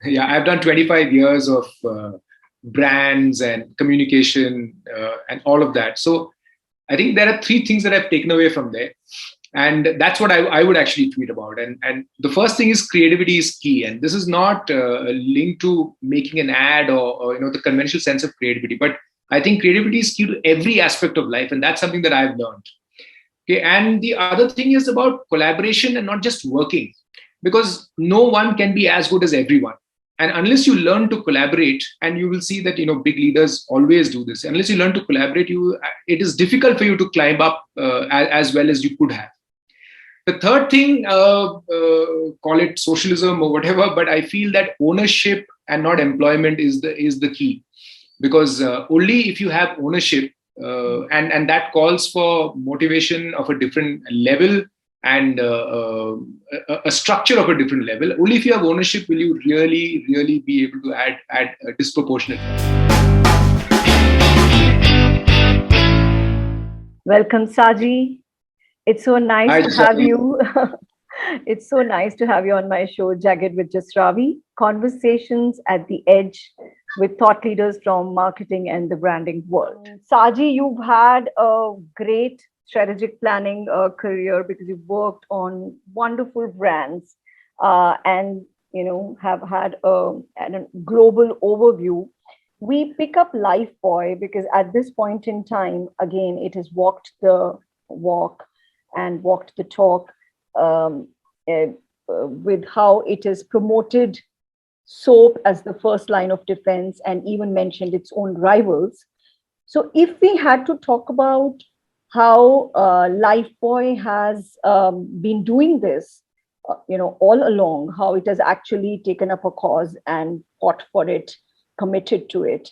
Yeah, I've done 25 years of brands and communication and all of that. So I think there are three things that I've taken away from there. And that's what I would actually tweet about. And the first thing is creativity is key. And this is not linked to making an ad or the conventional sense of creativity. But I think creativity is key to every aspect of life. And that's something that I've learned. Okay. And the other thing is about collaboration and not just working, because no one can be as good as everyone. And unless you learn to collaborate, and you will see that big leaders always do this. Unless you learn to collaborate, it is difficult for you to climb up as well as you could have. The third thing, call it socialism or whatever, but I feel that ownership and not employment is the key, because only if you have ownership and that calls for motivation of a different level and a structure of a different level. Only if you have ownership will you really be able to add a disproportionate. Welcome, Saji. It's so nice to have you. It's so nice to have you on my show, Jagged with Just Ravi. Conversations at the edge with thought leaders from marketing and the branding world. Saji, you've had a great strategic planning career because you've worked on wonderful brands and have had a global overview. We pick up Lifebuoy because at this point in time, again, it has walked the walk and walked the talk with how it has promoted soap as the first line of defense and even mentioned its own rivals. So if we had to talk about how Lifebuoy has been doing this, all along, how it has actually taken up a cause and fought for it, committed to it,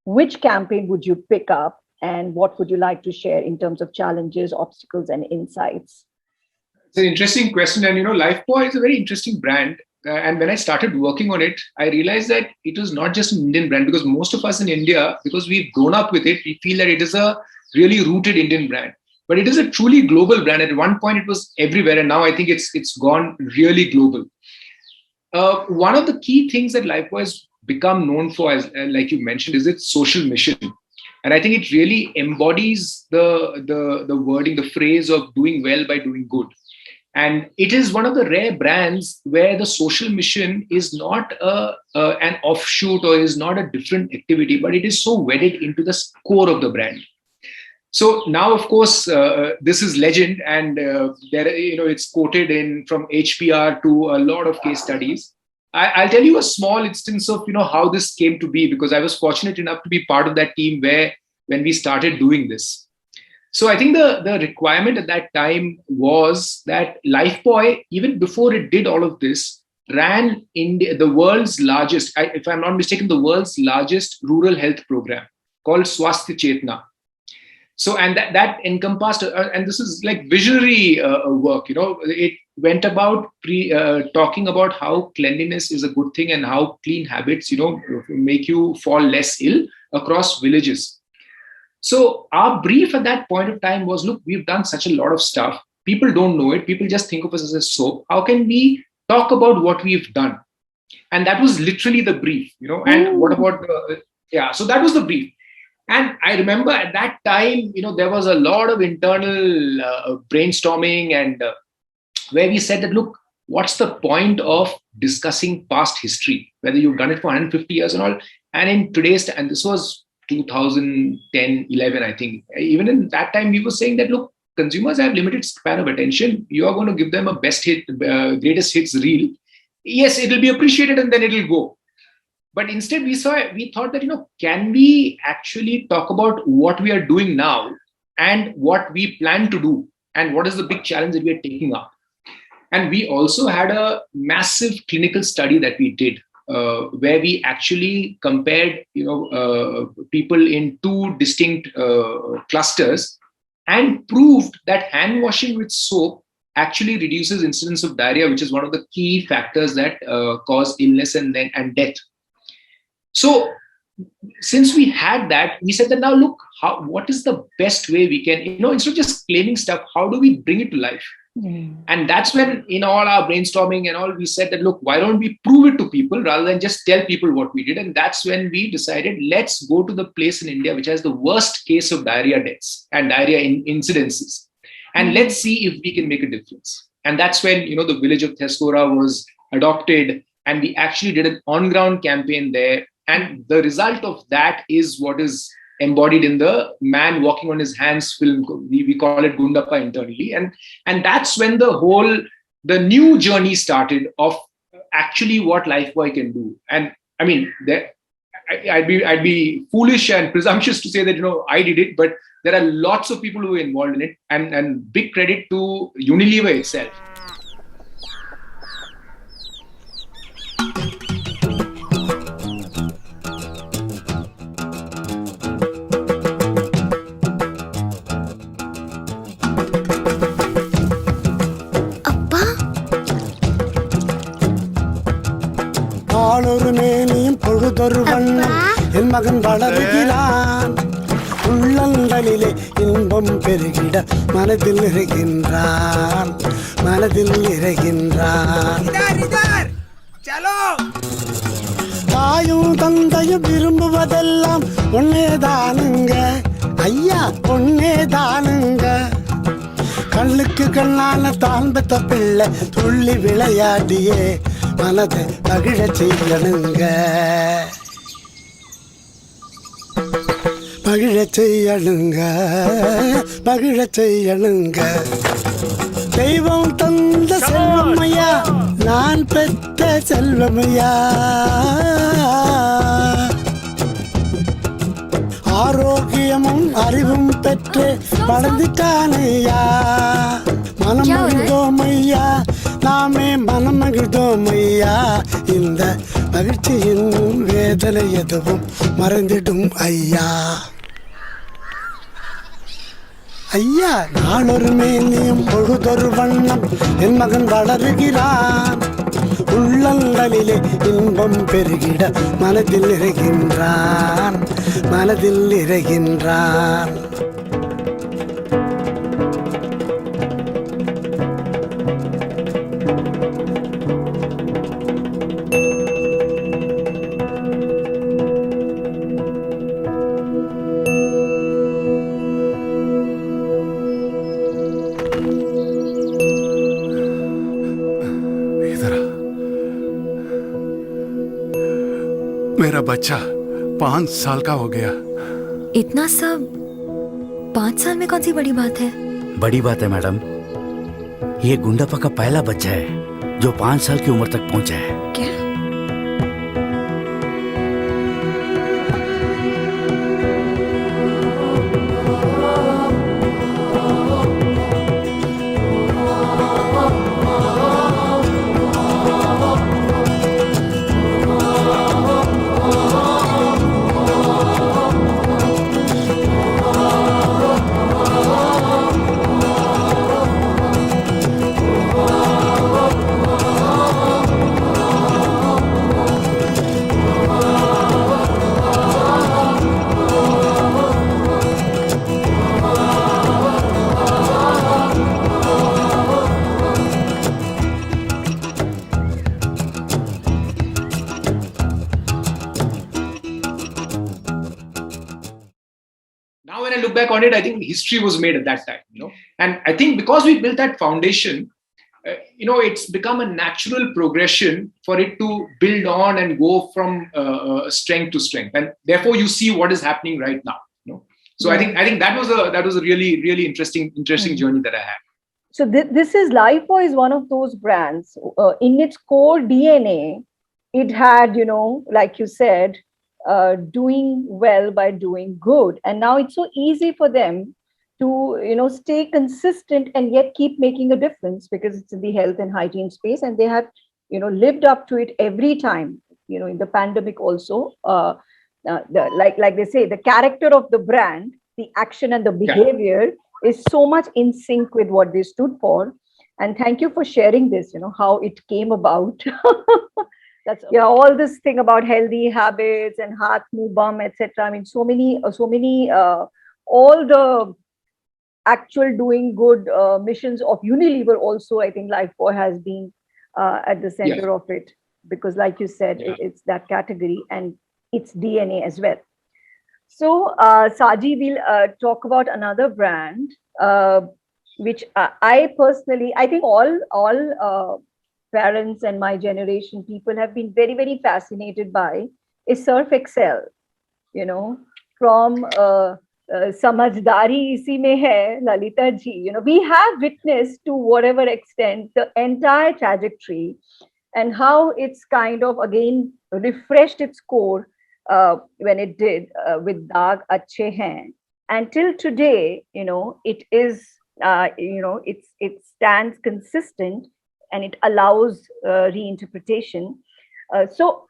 which campaign would you pick up? And what would you like to share in terms of challenges, obstacles, and insights? It's an interesting question. And, Lifebuoy is a very interesting brand. And when I started working on it, I realized that it was not just an Indian brand, because most of us in India, because we've grown up with it, we feel that it is a really rooted Indian brand. But it is a truly global brand. At one point, it was everywhere. And now I think it's gone really global. One of the key things that Lifebuoy has become known for, as like you mentioned, is its social mission. And I think it really embodies the wording, the phrase of doing well by doing good. And it is one of the rare brands where the social mission is not an offshoot or is not a different activity, but it is so wedded into the core of the brand. So now, of course, this is legend, and it's quoted from HPR to a lot of case studies. I'll tell you a small instance of how this came to be, because I was fortunate enough to be part of that team when we started doing this. So I think the requirement at that time was that Lifebuoy, even before it did all of this, ran the world's largest, if I'm not mistaken, the world's largest rural health program called Swasthya Chetna. So, and that encompassed, and this is like visionary work, it went about talking about how cleanliness is a good thing and how clean habits, make you fall less ill across villages. So our brief at that point of time was, look, we've done such a lot of stuff. People don't know it. People just think of us as a soap. How can we talk about what we've done? And that was literally the brief, and what about so that was the brief. And I remember at that time, there was a lot of internal brainstorming and where we said that, look, what's the point of discussing past history, whether you've done it for 150 years and all. And in today's, and this was 2010, 11, I think, even in that time, we were saying that, look, consumers have limited span of attention. You are going to give them a best hit, greatest hits reel. Yes, it'll be appreciated and then it'll go. But instead, we thought that, can we actually talk about what we are doing now and what we plan to do and what is the big challenge that we are taking up? And we also had a massive clinical study that we did where we actually compared, people in two distinct clusters and proved that hand washing with soap actually reduces incidence of diarrhea, which is one of the key factors that cause illness and death. So since we had that, we said that now, look, what is the best way we can, instead of just claiming stuff, how do we bring it to life? And that's when in all our brainstorming and all, we said that, look, why don't we prove it to people rather than just tell people what we did? And that's when we decided, let's go to the place in India which has the worst case of diarrhea deaths and diarrhea incidences. And let's see if we can make a difference. And that's when, the village of Theskora was adopted, and we actually did an on-ground campaign there. And the result of that is what is embodied in the man walking on his hands film. We call it Gundappa internally. And that's when the new journey started of actually what Lifebuoy can do. And I mean, I'd be foolish and presumptuous to say that, I did it, but there are lots of people who were involved in it, and big credit to Unilever itself. பொழுதொரு வண்ணம் என் மகன் வளருகிறான், உள்ளங்களிலே இன்பம் பெருகிட மனதில் நிறைகின்றான், மனதில் நிறைகின்றான். தாயும் தந்தையும் விரும்புவதெல்லாம் ஒன்னேதானுங்க ஐயா, ஒன்னேதானுங்க. கண்ணுக்கு கண்ணான தான் பெத்த பிள்ளை துள்ளி விளையாடியே மனதை மகிழ செய்யணுங்க, மகிழ செய்யணுங்க, மகிழ செய்யணுங்க. தெய்வம் தந்த செல்வமையா, நான் பெற்ற செல்வமையா, ஆரோக்கியமும் அறிவும் பெற்று வளர்ந்துட்டானையா. மனம் மகிழ்ந்தோம் ஐயா, நாமே மனம் மகிழ்ந்தோம் ஐயா. இந்த மகிழ்ச்சியின் வேதனை எதுவும் மறைந்திடும் ஐயா. ஐயா, நாளொரு மேனியும் பொழுதொரு வண்ணம் என் மகன் வளருகிறான், உள்ளங்களிலே இன்பம் பெருகிட மனதில் நிறைகின்றான், மனதில் நிறைகின்றான். मेरा बच्चा 5 साल का हो गया। इतना सब 5 साल में कौन सी बड़ी बात है? बड़ी बात है मैडम, ये गुंडापा का पहला बच्चा है जो 5 साल की उम्र तक पहुंचा है। क्या? Back on it, I think history was made at that time, and I think because we built that foundation, it's become a natural progression for it to build on and go from strength to strength, and therefore you see what is happening right now. So I think that was a really, really interesting journey that I had. So this is Lifebuoy is one of those brands. In its core DNA, it had, like you said, doing well by doing good, and now it's so easy for them to stay consistent and yet keep making a difference because it's in the health and hygiene space, and they have lived up to it every time. In the pandemic also, like they say, the character of the brand, the action and the behavior is so much in sync with what they stood for. And thank you for sharing this, how it came about. That's all this thing about healthy habits and heart move bum, etc. I mean, so many all the actual doing good missions of Unilever also, I think Lifebuoy has been at the center of it, because like you said, it's that category and its DNA as well. So Saji, we'll talk about another brand, which I personally, I think all parents and my generation people have been very, very fascinated by, is Surf Excel. You know, from Samajhdari isi mein hai, Lalita ji. You know, we have witnessed to whatever extent the entire trajectory and how it's kind of again refreshed its core when it did with Daag, Acche, Hain. Until today, you know, it is, it stands consistent and it allows reinterpretation. So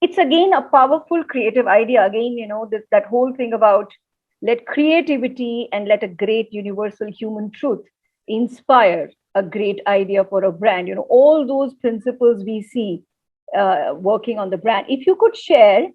it's again a powerful creative idea. Again, you know, that whole thing about let creativity and let a great universal human truth inspire a great idea for a brand. You know, all those principles we see working on the brand. If you could share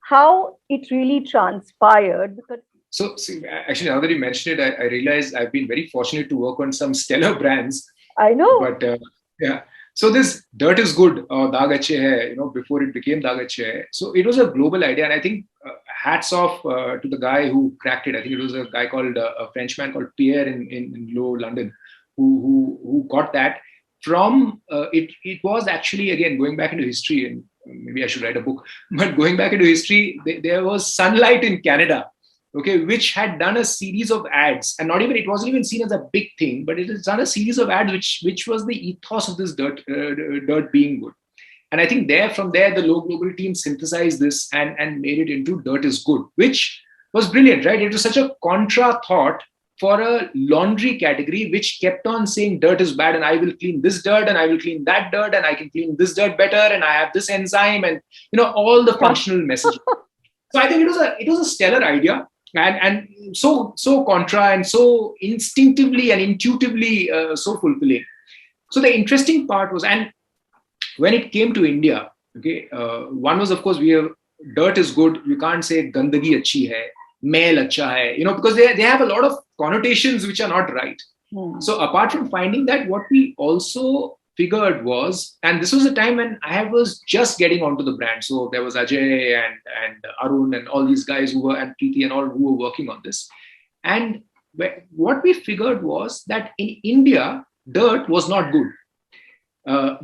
how it really transpired. Because so see, actually, now that you mentioned it, I realize I've been very fortunate to work on some stellar brands. I know. But yeah. So this Dirt is Good, Daag Acche Hai, you know, before it became Daag Acche Hai. So it was a global idea. And I think hats off to the guy who cracked it. I think it was a guy called, a Frenchman called Pierre in Low London, who got that from, it was actually, again, going back into history, and maybe I should write a book, but going back into history, there was Sunlight in Canada, okay, which had done a series of ads, and not even, it wasn't even seen as a big thing, but it has done a series of ads, which was the ethos of this dirt being good. And I think from there, the Low Global team synthesized this and made it into Dirt is Good, which was brilliant, right? It was such a contra thought for a laundry category, which kept on saying dirt is bad and I will clean this dirt and I will clean that dirt and I can clean this dirt better and I have this enzyme and, you know, all the functional messages. So I think it was a stellar idea. And so contra and so instinctively and intuitively so fulfilling. So the interesting part was, and when it came to India, okay, one was, of course, we have dirt is good. You can't say gandagi achhi hai, mail acha hai, you know, because they have a lot of connotations which are not right. So apart from finding that, what we also figured was, and this was a time when I was just getting onto the brand. So there was Ajay and Arun and all these guys who were, and Preeti and all who were working on this. And what we figured was that in India, dirt was not good.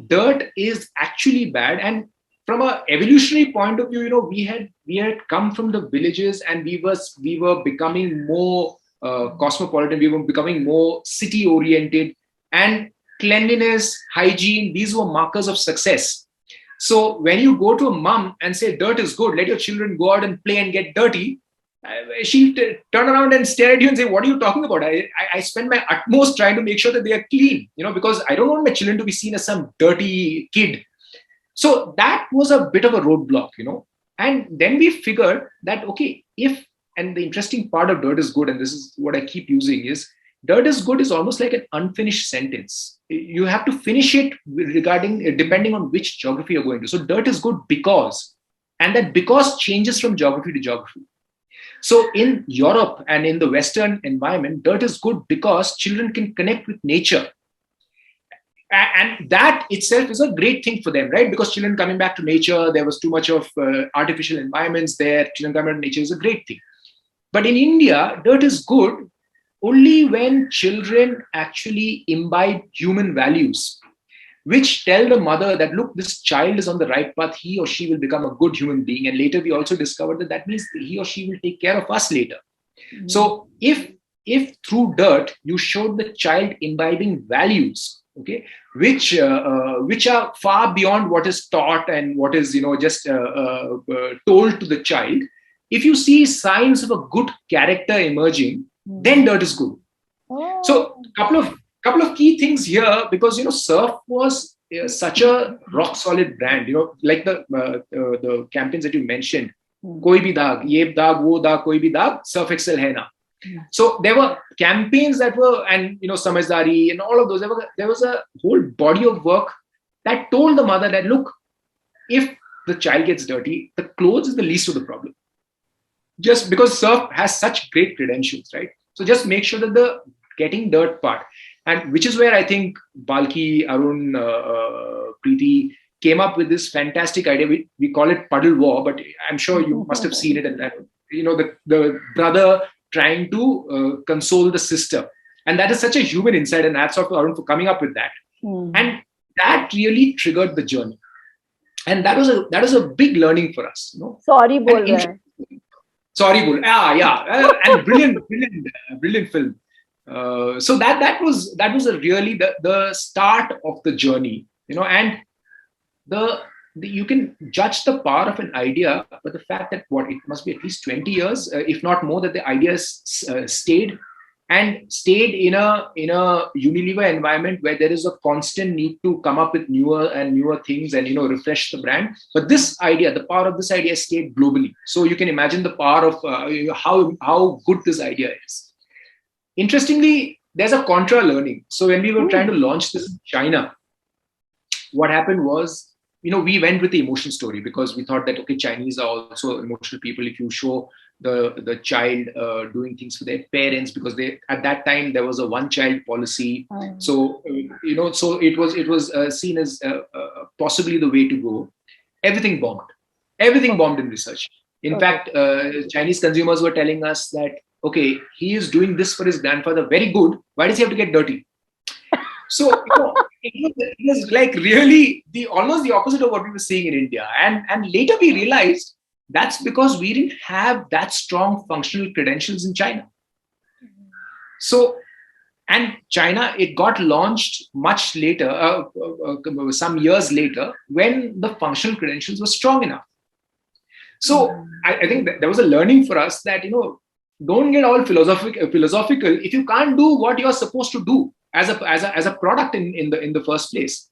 Dirt is actually bad. And from an evolutionary point of view, you know, we had come from the villages and we were becoming more cosmopolitan. We were becoming more city oriented, and cleanliness, hygiene, these were markers of success. So when you go to a mom and say dirt is good, let your children go out and play and get dirty, she'll turn around and stare at you and say, what are you talking about? I spend my utmost trying to make sure that they are clean, you know, because I don't want my children to be seen as some dirty kid. So that was a bit of a roadblock, you know. And then we figured that, okay, and the interesting part of dirt is good, and this is what I keep using, is dirt is good is almost like an unfinished sentence. You have to finish it depending on which geography you're going to. So dirt is good because, and that because changes from geography to geography. So in Europe and in the Western environment, dirt is good because children can connect with nature. And that itself is a great thing for them, right? Because children coming back to nature, there was too much of artificial environments there. Children coming back to nature is a great thing. But in India, dirt is good only when children actually imbibe human values, which tell the mother that, look, this child is on the right path. He or she will become a good human being. And later we also discovered that means he or she will take care of us later. Mm-hmm. So if through dirt, you showed the child imbibing values, okay, which are far beyond what is taught and what is, you know, just told to the child. If you see signs of a good character emerging, then dirt is good. Oh. So couple of key things here, because, you know, Surf was such a rock solid brand, you know, like the campaigns that you mentioned, koi bhi daag, ye daag, wo daag, koi bhi daag, Surf Excel hai na. So there were campaigns that were, and, you know, Samajdari and all of those, there was a whole body of work that told the mother that, look, if the child gets dirty, the clothes is the least of the problem. Just because Surf has such great credentials, right? So just make sure that the getting dirt part, and which is where I think Balki, Arun, Preeti came up with this fantastic idea. We call it puddle war, but I'm sure you must have seen it. And the brother trying to console the sister, and that is such a human insight. And hats off to Arun for coming up with that. And that really triggered the journey, and that was a big learning for us. Sorry, bol raha hai. Sorry, bol. And brilliant film. So that was a really the start of the journey, and you can judge the power of an idea, but the fact that it must be at least 20 years, if not more, that the idea stayed in a Unilever environment where there is a constant need to come up with newer things and refresh the brand. But this idea, the power of this idea, stayed globally. So you can imagine the power of how good this idea is. Interestingly, there's a contra learning. So when we were trying to launch this in China, what happened was, we went with the emotion story because we thought that, okay, Chinese are also emotional people. If you show the child doing things for their parents, because at that time there was a one child policy. So, so it was seen as possibly the way to go. Everything bombed in research. In fact, Chinese consumers were telling us that, okay, he is doing this for his grandfather, very good. Why does he have to get dirty? So it was like really almost the opposite of what we were seeing in India. And later we realized that's because we didn't have that strong functional credentials in China. So, and China, it got launched much later, some years later, when the functional credentials were strong enough. So I think that there was a learning for us that, don't get all philosophical if you can't do what you're supposed to do as a product in the first place.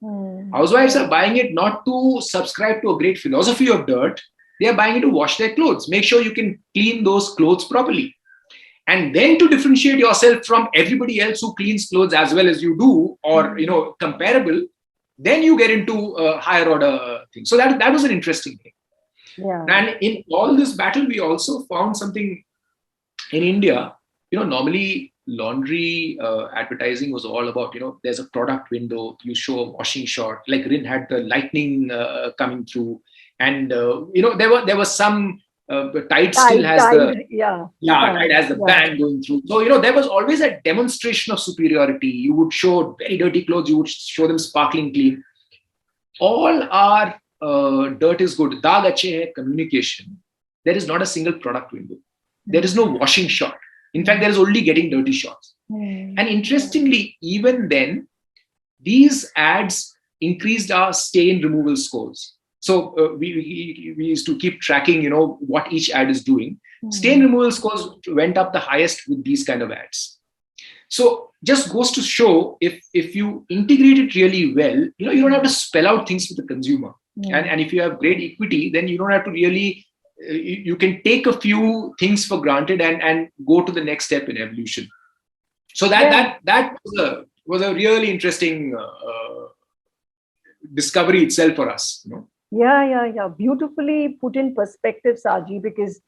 Housewives are buying it not to subscribe to a great philosophy of dirt. They are buying it to wash their clothes. Make sure you can clean those clothes properly. And then to differentiate yourself from everybody else who cleans clothes as well as you do, or, comparable, then you get into higher order things. So that was an interesting thing. Yeah. And in all this battle, we also found something in India. Normally laundry advertising was all about, there's a product window, you show a washing shot, like Rin had the lightning coming through. And, there was some, Tide still has Tide has the band going through. So, there was always a demonstration of superiority. You would show very dirty clothes, you would show them sparkling clean. All our dirt is good. Daag, Acche communication. There is not a single product window. There is no washing shot. In fact, there is only getting dirty shots. And interestingly, even then, these ads increased our stain removal scores. So we used to keep tracking, what each ad is doing. Stain removal scores went up the highest with these kind of ads. So just goes to show, if you integrate it really well, you don't have to spell out things for the consumer. And if you have great equity, then you don't have to really, you can take a few things for granted and go to the next step in evolution. So that was a really interesting discovery itself for us. Yeah. Beautifully put in perspective, Saji, because,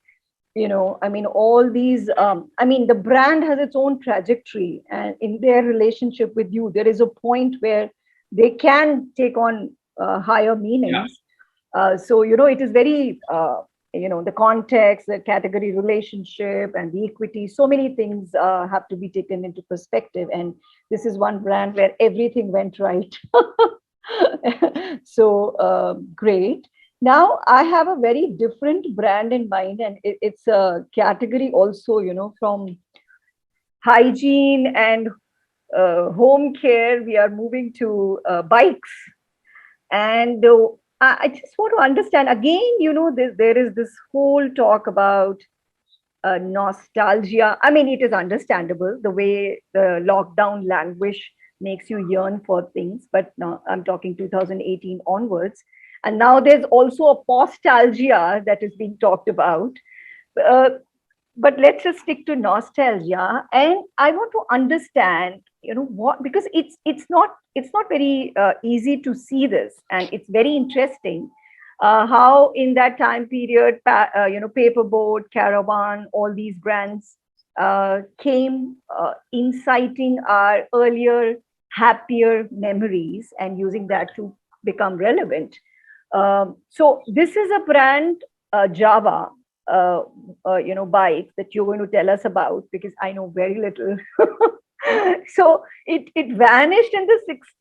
all these, the brand has its own trajectory, and in their relationship with you, there is a point where they can take on higher meanings. So, it is very, the context, the category relationship and the equity, so many things have to be taken into perspective. And this is one brand where everything went right. So great. Now I have a very different brand in mind, and it's a category also, from hygiene and home care, we are moving to bikes. And I just want to understand again, there is this whole talk about nostalgia. It is understandable the way the lockdown languish makes you yearn for things, but now I'm talking 2018 onwards. And now there's also a postalgia that is being talked about. But let's just stick to nostalgia. And I want to understand, what, because it's not very easy to see this, and it's very interesting how in that time period, Paperboat, Caravan, all these brands came inciting our earlier happier memories and using that to become relevant. So this is a brand, Java, bike that you're going to tell us about, because I know very little. So it vanished in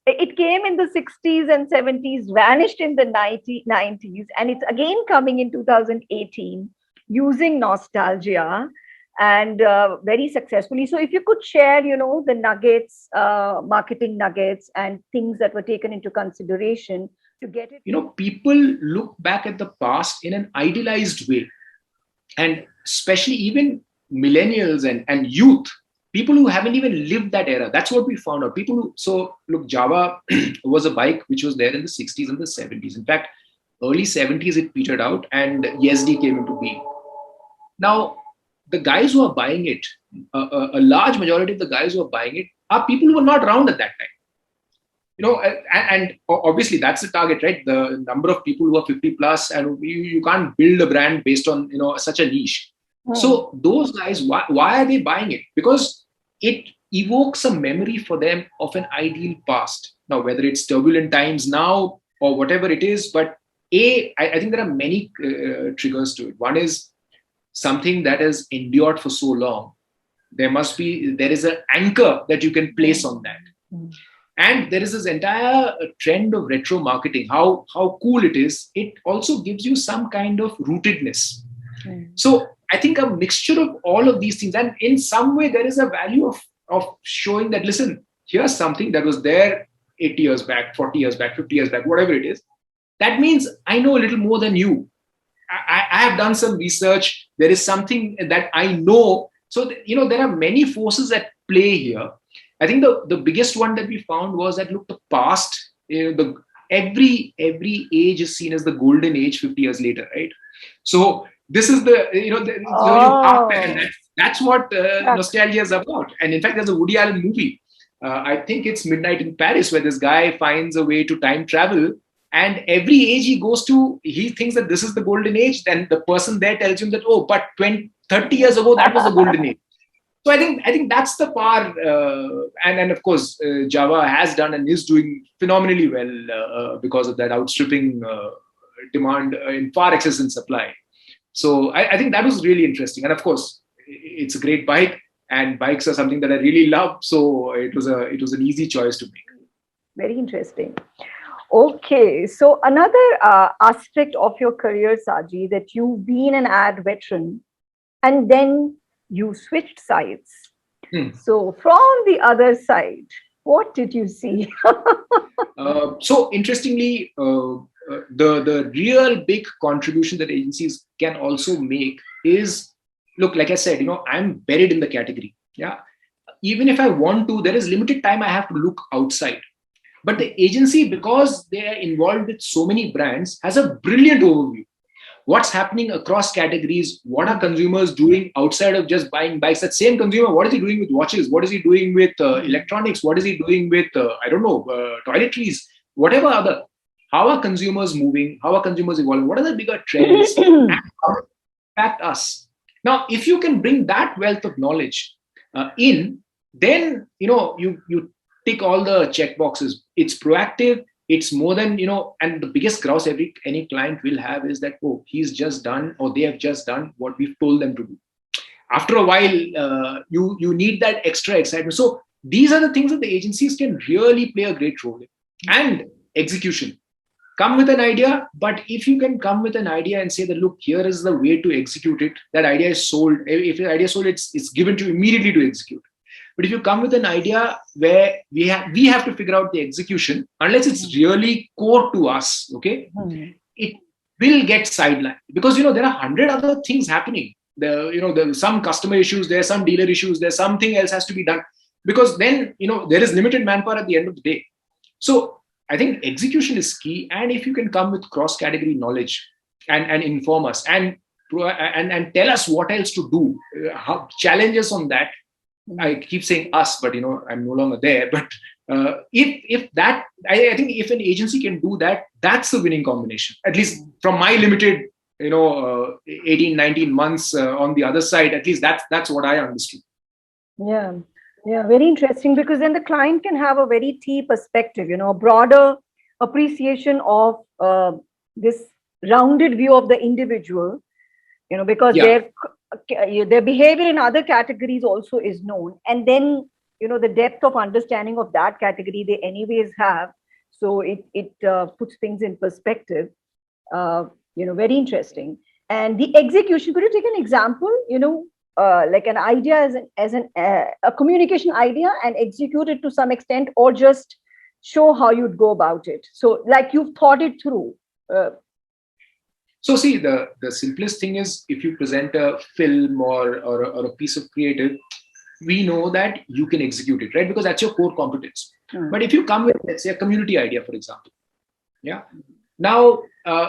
it came in the 60s and 70s, vanished in the 90s, and it's again coming in 2018 using nostalgia, and very successfully. So if you could share, the nuggets, marketing nuggets and things that were taken into consideration to get it. People look back at the past in an idealized way, and especially even millennials and youth, people who haven't even lived that era. That's what we found out. Look, Java was a bike which was there in the 60s and the 70s. In fact, early 70s, it petered out and Yezdi came into being. Now, the guys who are buying it, a large majority of the guys who are buying it are people who were not around at that time. And obviously that's the target, right? The number of people who are 50 plus, and you can't build a brand based on, such a niche. So those guys, why are they buying it? Because it evokes a memory for them of an ideal past. Now, whether it's turbulent times now or whatever it is, but I think there are many triggers to it. One is something that has endured for so long. There is an anchor that you can place on that. And there is this entire trend of retro marketing, how cool it is. It also gives you some kind of rootedness. So I think a mixture of all of these things, and in some way there is a value of showing that, listen, here's something that was there 80 years back, 40 years back, 50 years back, whatever it is. That means I know a little more than you. I have done some research. There is something that I know. So, there are many forces at play here. I think the biggest one that we found was that, look, the past, every age is seen as the golden age 50 years later, right? So this is that's what nostalgia is about. And in fact, there's a Woody Allen movie. I think it's Midnight in Paris, where this guy finds a way to time travel. And every age he goes to, he thinks that this is the golden age. Then the person there tells him that, oh, but 30 years ago, that was the golden age. So I think that's the power. And of course, Java has done and is doing phenomenally well because of that outstripping demand in far excess in supply. So I think that was really interesting. And of course, it's a great bike, and bikes are something that I really love. So it was an easy choice to make. Very interesting. Okay, so another aspect of your career, Saji, that you've been an ad veteran and then you switched sides. So from the other side, what did you see? So interestingly, the real big contribution that agencies can also make is, look, like I said, I'm buried in the category. Yeah. Even if I want to, there is limited time I have to look outside. But the agency, because they are involved with so many brands, has a brilliant overview. What's happening across categories? What are consumers doing outside of just buying bikes? That same consumer, what is he doing with watches? What is he doing with electronics? What is he doing with, toiletries? Whatever other. How are consumers moving? How are consumers evolving? What are the bigger trends? And how impact us? Now, if you can bring that wealth of knowledge in, then, you tick all the check boxes. It's proactive. It's more than, and the biggest grouse any client will have is that, oh, he's just done, or they have just done what we've told them to do. After a while, you need that extra excitement. So these are the things that the agencies can really play a great role in. And execution. Come with an idea, but if you can come with an idea and say that, look, here is the way to execute it, that idea is sold. If the idea is sold, it's given to you immediately to execute. But if you come with an idea where we have to figure out the execution, unless it's really core to us, okay, it will get sidelined, because there are 100 other things happening. There's some customer issues, there's some dealer issues, there's something else has to be done, because then there is limited manpower at the end of the day. So I think execution is key, and if you can come with cross-category knowledge and inform us and tell us what else to do, challenge us on that. I keep saying us, but I'm no longer there. But if that, I think if an agency can do that, that's a winning combination. At least from my limited 18, 19 months on the other side. At least that's what I understood. Yeah, very interesting, because then the client can have a very deep perspective, a broader appreciation of this rounded view of the individual, because their behavior in other categories also is known, and then the depth of understanding of that category they anyways have, so it puts things in perspective. Very interesting. And the execution, could you take an example, like an idea as a communication idea, and execute it to some extent, or just show how you'd go about it, so like you've thought it through? So see, the simplest thing is, if you present a film or a piece of creative, we know that you can execute it, right? Because that's your core competence. But if you come with, let's say, a community idea, for example, now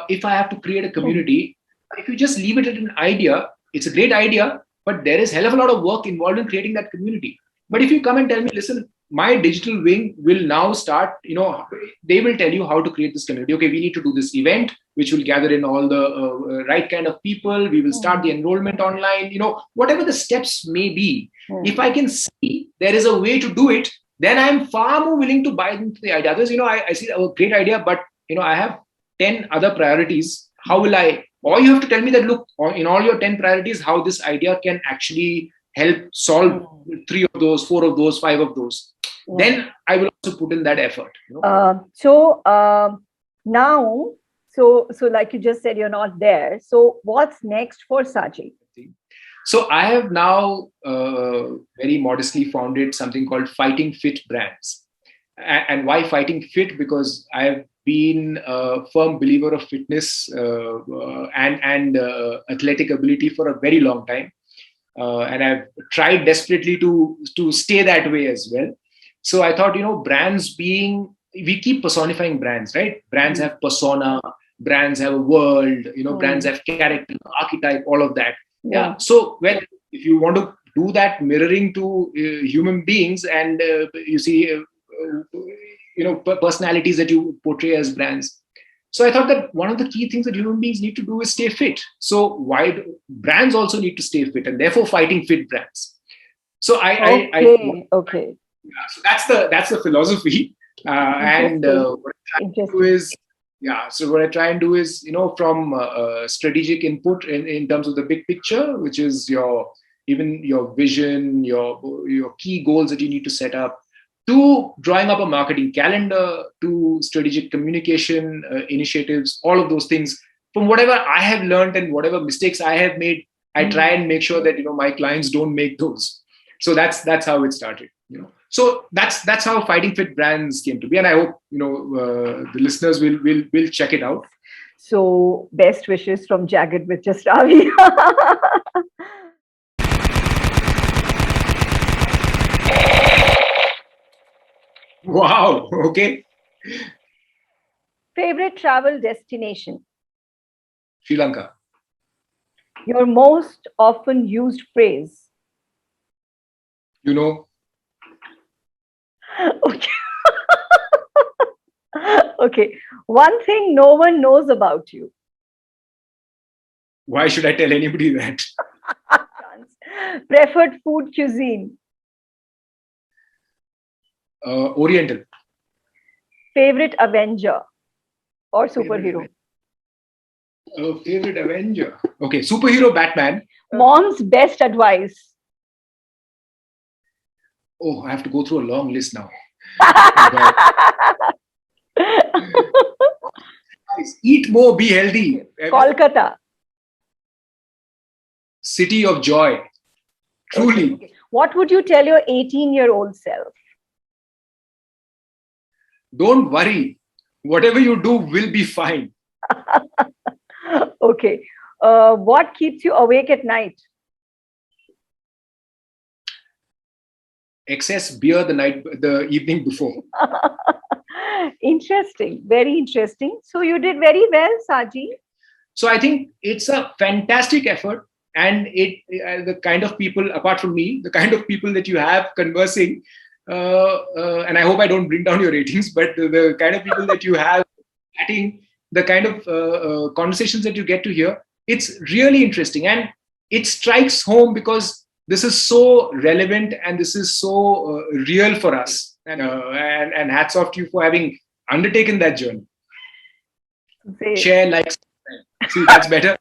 if I have to create a community, if you just leave it at an idea, it's a great idea, but there is hell of a lot of work involved in creating that community. But if you come and tell me, listen, my digital wing will now start, they will tell you how to create this community. Okay, we need to do this event, which will gather in all the right kind of people. We will start the enrollment online, whatever the steps may be. If I can see there is a way to do it, then I'm far more willing to buy into the idea. Others, I see a great idea, but, I have 10 other priorities. How will I, or you have to tell me that, look, in all your 10 priorities, how this idea can actually help solve 3 of those, 4 of those, 5 of those. Then I will also put in that effort. So now, so like you just said, you're not there. So what's next for Saji? So I have now very modestly founded something called Fighting Fit Brands. And why Fighting Fit? Because I have been a firm believer of fitness and athletic ability for a very long time. And I've tried desperately to stay that way as well. So I thought, brands we keep personifying brands, right? Brands have persona, brands have a world, brands have character, archetype, all of that. Yeah. So, well, if you want to do that mirroring to human beings, and you see, personalities that you portray as brands. So I thought that one of the key things that human beings need to do is stay fit. So why brands also need to stay fit, and therefore Fighting Fit Brands. So Okay. So that's the philosophy. And what I try to do is, so what I try and do is, from strategic input in terms of the big picture, which is your vision, your key goals that you need to set up, to drawing up a marketing calendar, to strategic communication initiatives, all of those things. From whatever I have learned and whatever mistakes I have made, I try and make sure that my clients don't make those. So that's how it started. So that's how Fighting Fit Brands came to be, and I hope the listeners will check it out. So best wishes from Jagged with Just Ravi. Wow. Okay. Favorite travel destination? Sri Lanka. Your most often used phrase? Okay. Okay. One thing no one knows about you. Why should I tell anybody that? Preferred food cuisine? Oriental. Favorite Avenger or superhero? Favorite Avenger. Okay, superhero Batman. Mom's best advice? Oh, I have to go through a long list now. Eat more, be healthy. Kolkata. City of joy. Truly. Okay. What would you tell your 18-year-old self? Don't worry. Whatever you do will be fine. Okay. What keeps you awake at night? Excess beer the evening before. Interesting. Very interesting. So you did very well, Saji. So I think it's a fantastic effort. And the kind of people, apart from me, the kind of people that you have conversing, and I hope I don't bring down your ratings, but the kind of people that you have chatting, the kind of conversations that you get to hear, It's really interesting, and it strikes home because this is so relevant and this is so real for us. And hats off to you for having undertaken that journey. Great. Share, like, see, that's better.